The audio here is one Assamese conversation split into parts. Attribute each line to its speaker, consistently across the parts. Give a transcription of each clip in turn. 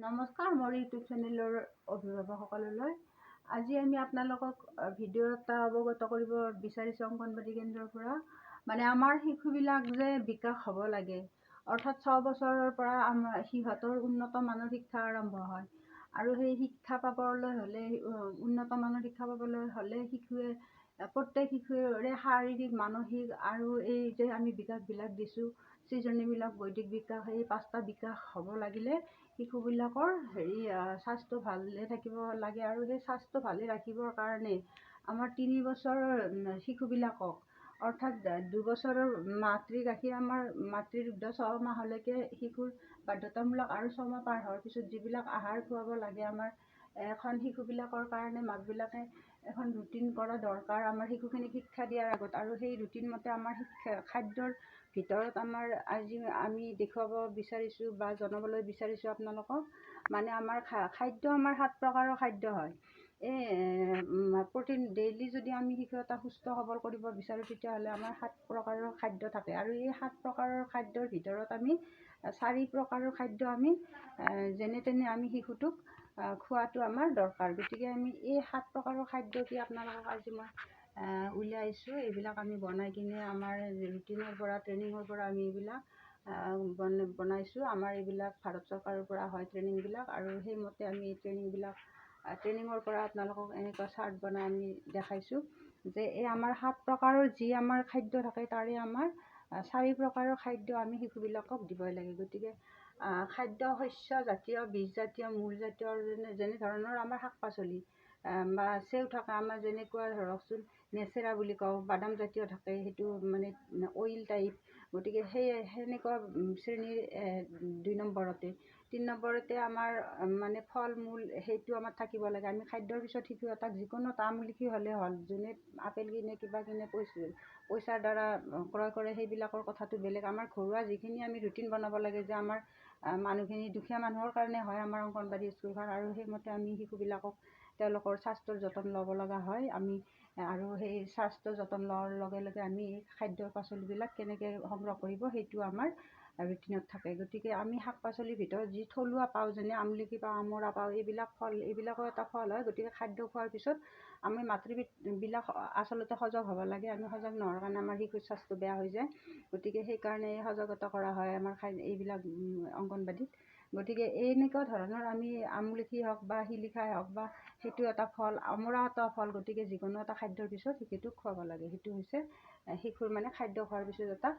Speaker 1: নমস্কাৰ, মোৰ ইউটিউব চেনেলৰ অভিভাৱকসকললৈ। আজি আমি আপোনালোকক ভিডিঅ' এটা অৱগত কৰিব বিচাৰিছোঁ অংগনবাড়ী কেন্দ্ৰৰ পৰা। আমাৰ শিশুবিলাক যে বিকাশ হ'ব লাগে, অৰ্থাৎ 6 বছৰৰ পৰা আমাৰ সিহঁতৰ উন্নত মানৰ শিক্ষা আৰম্ভ হয়। আৰু সেই শিক্ষা পাবলৈ হ'লে উন্নত মানৰ শিক্ষা পাবলৈ হ'লে প্ৰত্যেক শিশুৰে শাৰীৰিক, মানসিক আৰু এই যে আমি বিকাশবিলাক দিছোঁ, সৃজনীমূলক, বৌদ্ধিক বিকাশ, এই 5টা বিকাশ হ'ব লাগিলে শিশুবিলাকৰ স্বাস্থ্য ভালে থাকিব লাগে। আৰু সেই স্বাস্থ্য ভালে ৰাখিবৰ কাৰণে আমাৰ 3 বছৰৰ শিশুবিলাকক, অৰ্থাৎ 2 বছৰৰ মাতৃ গাখীৰ আমাৰ মাতৃৰ দুগ্ধ 6 মাহলৈকে শিশুৰ বাধ্যতামূলক, আৰু 6 মাহ পাৰ হোৱাৰ পিছত যিবিলাক আহাৰ খুৱাব লাগে আমাৰ এখন শিশুবিলাকৰ কাৰণে মাকবিলাকে এখন ৰুটিন কৰা দৰকাৰ আমাৰ শিশুখিনিক শিক্ষা দিয়াৰ আগত। আৰু সেই ৰুটিন মতে আমাৰ খাদ্যৰ ভিতৰত আজি আমি দেখুৱাব বিচাৰিছোঁ বা জনাবলৈ বিচাৰিছোঁ আপোনালোকক। আমাৰ খাদ্য 7 প্ৰকাৰৰ খাদ্য হয়। ডেইলি যদি আমি শিশু এটা সুস্থ সবল কৰিব বিচাৰোঁ, তেতিয়াহ'লে আমাৰ 7 প্ৰকাৰৰ খাদ্য থাকে। আৰু এই 7 প্ৰকাৰৰ খাদ্যৰ ভিতৰত আমি 4 প্ৰকাৰৰ খাদ্য আমি যেনে তেনে আমি শিশুটোক খোৱাটো আমাৰ দৰকাৰ। গতিকে আমি এই 7 প্ৰকাৰৰ খাদ্য কি আপোনালোকক আজি মই উলিয়াইছোঁ। এইবিলাক আমি বনাই কিনে আমাৰ ৰুটিনৰ পৰা, ট্ৰেইনিঙৰ পৰা আমি এইবিলাক বনাইছোঁ। আমাৰ এইবিলাক ভাৰত চৰকাৰৰ পৰা হয় ট্ৰেইনিংবিলাক, আৰু সেইমতে আমি ট্ৰেইনিঙৰ পৰা আপোনালোকক এনেকুৱা চাৰ্ট বনাই আমি দেখাইছোঁ যে এই আমাৰ 7 প্ৰকাৰৰ যি আমাৰ খাদ্য থাকে, তাৰে আমাৰ 4 প্ৰকাৰৰ খাদ্য আমি শিশুবিলাকক দিবই লাগে। গতিকে খাদ্য শস্য জাতীয়, বীজজাতীয়, মূলজাতীয় যেনে ধৰণৰ আমাৰ শাক পাচলি বা চেও থকা, আমাৰ যেনেকুৱা ধৰকচোন নেচেৰা বুলি কওঁ, বাদাম জাতীয় থাকে, সেইটো অইল টাইপ। গতিকে সেনেকুৱা শ্ৰেণীৰ 2 নম্বৰতে। 3 নম্বৰতে আমাৰ ফল মূল, সেইটো আমাৰ থাকিব লাগে। আমি খাদ্যৰ পিছত শিশু এটাক যিকোনো এটা আমলখি হ'লে হ'ল, যোনে আপেল কিনে, কিবা কিনে, পইচাৰ দ্বাৰা ক্ৰয় কৰে, সেইবিলাকৰ কথাটো বেলেগ। আমাৰ ঘৰুৱা যিখিনি আমি ৰুটিন বনাব লাগে যে আমাৰ মানুহখিনি দুখীয়া মানুহৰ কাৰণে হয় আমাৰ অংগনবাড়ী স্কুলখন, আৰু সেইমতে আমি শিশুবিলাকক তেওঁলোকৰ স্বাস্থ্যৰ যতন ল'ব লগা হয়। আৰু সেই স্বাস্থ্যৰ যতন লোৱাৰ লগে লগে আমি খাদ্য পাচলিবিলাক কেনেকৈ সংগ্ৰহ কৰিব, সেইটো আমাৰ ৰুটিনত থাকে। গতিকে আমি শাক পাচলিৰ ভিতৰত যি থলুৱা পাওঁ, যেনে আমলখি পাওঁ, আমৰা পাওঁ, এইবিলাকো এটা ফল হয়। গতিকে খাদ্য খোৱাৰ পিছত আমি মাতৃবিলাক আচলতে সজাগ হ'ব লাগে। আমি সজাগ নোহোৱাৰ কাৰণে আমাৰ শিশুৰ স্বাস্থ্য বেয়া হৈ যায়। গতিকে সেইকাৰণে সজাগতা কৰা হয় আমাৰ এইবিলাক অংগনবাড়ীত। গতিকে এনেকুৱা ধৰণৰ আমি আমলখি হওক বা শিলিখাই হওক, বা সেইটো এটা ফল, আমৰা এটা ফল। গতিকে যিকোনো এটা খাদ্যৰ পিছত শিশুটোক খুৱাব লাগে। সেইটো হৈছে শিশুৰ খাদ্য খোৱাৰ পিছত এটা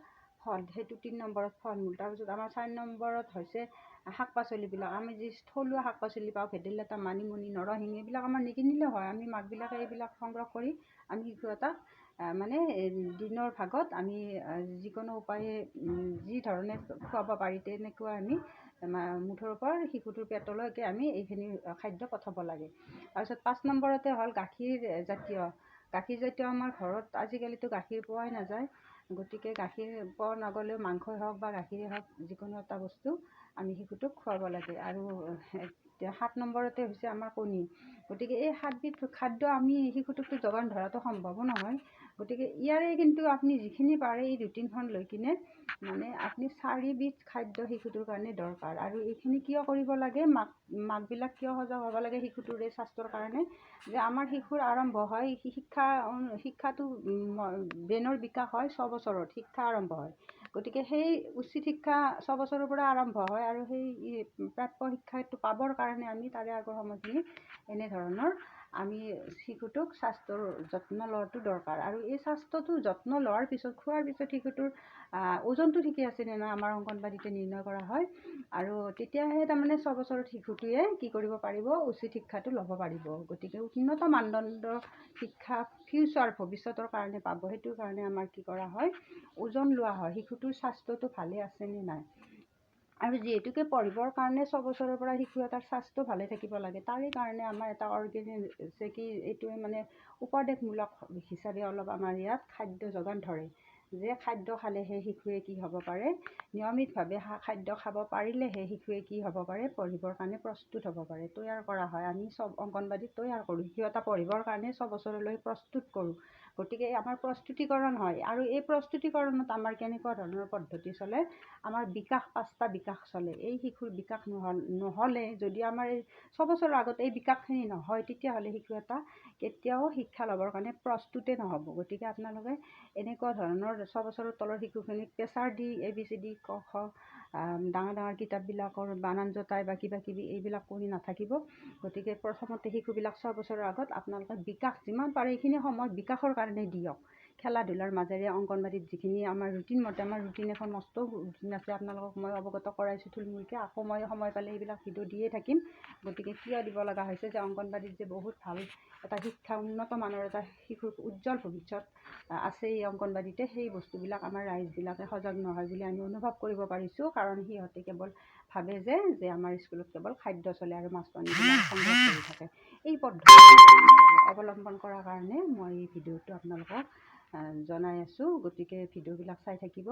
Speaker 1: ফল। সেইটো 3 নম্বৰত ফল মূল। তাৰপিছত আমাৰ 4 নম্বৰত হৈছে শাক পাচলিবিলাক। আমি যি থলুৱা শাক পাচলি পাওঁ, ভেদাইলতা, মানিমুনি, নৰসিংহ, এইবিলাক আমাৰ নিকিনিলেও হয়। আমি মাকবিলাকে এইবিলাক সংগ্ৰহ কৰি আমি শিশু এটাক দিনৰ ভাগত আমি যিকোনো উপায়ে যি ধৰণে খুৱাব পাৰি, তেনেকুৱা আমি মুঠৰ ওপৰত শিশুটোৰ পেটলৈকে আমি এইখিনি খাদ্য পঠাব লাগে। তাৰপিছত 5 নম্বৰতে হ'ল গাখীৰ জাতীয়। আমাৰ ঘৰত আজিকালিতো গাখীৰ পোৱাই নাযায়। গতিকে গাখীৰ পোৱা নগ'লেও মাংসই হওক বা গাখীৰেই হওক, যিকোনো এটা বস্তু আমি শিশুটোক খুৱাব লাগে। আৰু 7 নম্বৰতে হৈছে আমাৰ কণী। গতিকে এই 7 বিধ খাদ্য আমি শিশুটোকতো যোগান ধৰাটো সম্ভৱো নহয়। গতিকে ইয়াৰে কিন্তু আপুনি যিখিনি পাৰে এই ৰুটিনখন লৈ কিনে আপুনি 4 বিধ খাদ্য শিশুটোৰ কাৰণে দৰকাৰ। আৰু এইখিনি কিয় কৰিব লাগে, মাকবিলাক কিয় সজাগ হ'ব লাগে শিশুটোৰ এই স্বাস্থ্যৰ কাৰণে, যে আমাৰ শিশুৰ আৰম্ভ হয় শিক্ষাটো, ব্ৰেইনৰ বিকাশ হয় 6 বছৰত, শিক্ষা আৰম্ভ হয়। গতিকে সেই উচিত শিক্ষা 6 বছৰৰ পৰা আৰম্ভ হয়। আৰু সেই প্ৰাপ্য শিক্ষাটো পাবৰ কাৰণে আমি তাৰে আগৰ সময়খিনি এনেধৰণৰ আমি শিশুটোক স্বাস্থ্যৰ যত্ন লোৱাটো দৰকাৰ। আৰু এই স্বাস্থ্যটো যত্ন লোৱাৰ পিছত, খোৱাৰ পিছত শিশুটোৰ ওজনটো ঠিকে আছে নে নাই আমাৰ অংগনবাড়ীতে নিৰ্ণয় কৰা হয়। আৰু তেতিয়াহে 6 বছৰত শিশুটোৱে কি কৰিব পাৰিব, উচিত শিক্ষাটো ল'ব পাৰিব। গতিকে উন্নত মানদণ্ডৰ শিক্ষা ভৱিষ্যতৰ কাৰণে পাব। সেইটো কাৰণে আমাৰ কি কৰা হয়, ওজন লোৱা হয়, শিশুটোৰ স্বাস্থ্যটো ভালে আছে নে নাই। আৰু যিহেতুকে পঢ়িবৰ কাৰণে 6 বছৰৰ পৰা শিশু এটাৰ স্বাস্থ্য ভালে থাকিব লাগে, তাৰে কাৰণে আমাৰ এটা এইটোৱে উপদেশমূলক হিচাপে অলপ আমাৰ ইয়াত খাদ্য যোগান ধৰে। যে খাদ্য খালেহে শিশুৱে কি হ'ব পাৰে, নিয়মিতভাৱে খাদ্য খাব পাৰিলেহে শিশুৱে কি হ'ব পাৰে, পঢ়িবৰ কাৰণে প্ৰস্তুত হ'ব পাৰে। তৈয়াৰ কৰা হয়, আমি চব অংগনবাড়ীত তৈয়াৰ কৰোঁ, শিশু এটা পঢ়িবৰ কাৰণে 6 বছৰলৈ প্ৰস্তুত কৰোঁ। গতিকে আমাৰ প্ৰস্তুতিকৰণ হয়, আৰু এই প্ৰস্তুতিকৰণত আমাৰ কেনেকুৱা ধৰণৰ পদ্ধতি চলে, আমাৰ বিকাশ 5টা বিকাশ চলে। এই শিশুৰ বিকাশ নহ'লে যদি আমাৰ এই 6 বছৰৰ আগত এই বিকাশখিনি নহয়, তেতিয়াহ'লে শিশু এটা কেতিয়াও শিক্ষা ল'বৰ কাৰণে প্ৰস্তুতে নহ'ব। গতিকে আপোনালোকে এনেকুৱা ধৰণৰ 6 বছৰৰ তলৰ শিশুখিনিক প্ৰেছাৰ দি ABCD ক খ ডাঙৰ ডাঙৰ কিতাপবিলাকৰ বানান জতাই বা কিবা কিবি এইবিলাক কৰি নাথাকিব। গতিকে প্ৰথমতে শিশুবিলাক 6 বছৰৰ আগত আপোনালোকে বিকাশ যিমান পাৰে এইখিনি সময় বিকাশৰ কাৰণে দিয়ক। খেলা ধূলাৰ মাজেৰে অংগনবাড়ীত যিখিনি আমাৰ ৰুটিন মতে, আমাৰ ৰুটিন এখন মস্ত ৰুটিন আছে, আপোনালোকক মই অৱগত কৰাইছোঁ থুলমূলকৈ। আকৌ মই সময় পালে এইবিলাক ভিডিঅ' দিয়ে থাকিম। গতিকে কিয় দিব লগা হৈছে যে অংগনবাড়ীত যে বহুত ভাল এটা শিক্ষা, উন্নত মানৰ এটা শিশুৰ উজ্জ্বল ভৱিষ্যত আছে এই অংগনবাড়ীতে, সেই বস্তুবিলাক আমাৰ ৰাইজবিলাকে সজাগ নহয় বুলি আমি অনুভৱ কৰিব পাৰিছোঁ। কাৰণ সিহঁতে কেৱল ভাবে যে আমাৰ স্কুলত কেৱল খাদ্য চলে আৰু মাছ পানীবিলাক সংগ্ৰহ কৰি থাকে। এই পদ্ধতি অৱলম্বন কৰাৰ কাৰণে মই এই ভিডিঅ'টো আপোনালোকক জনাই আছোঁ। গতিকে ভিডিঅ'বিলাক চাই থাকিব।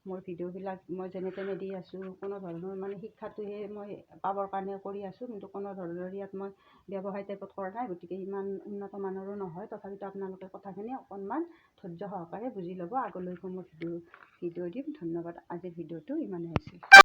Speaker 1: মোৰ ভিডিঅ'বিলাক মই যেনে তেনে দি আছোঁ, কোনো ধৰণৰ মানে শিক্ষাটোহে মই পাবৰ কাৰণে কৰি আছোঁ, কিন্তু কোনো ধৰণৰ ইয়াত মই ব্যৱসায় টাইপত কৰা নাই। গতিকে ইমান উন্নত মানৰো নহয়, তথাপিতো আপোনালোকে কথাখিনি অকণমান ধৈৰ্য সহকাৰে বুজি ল'ব। আগলৈকো মই ভিডিঅ' দিম। ধন্যবাদ। আজিৰ ভিডিঅ'টো ইমানেই আছিল।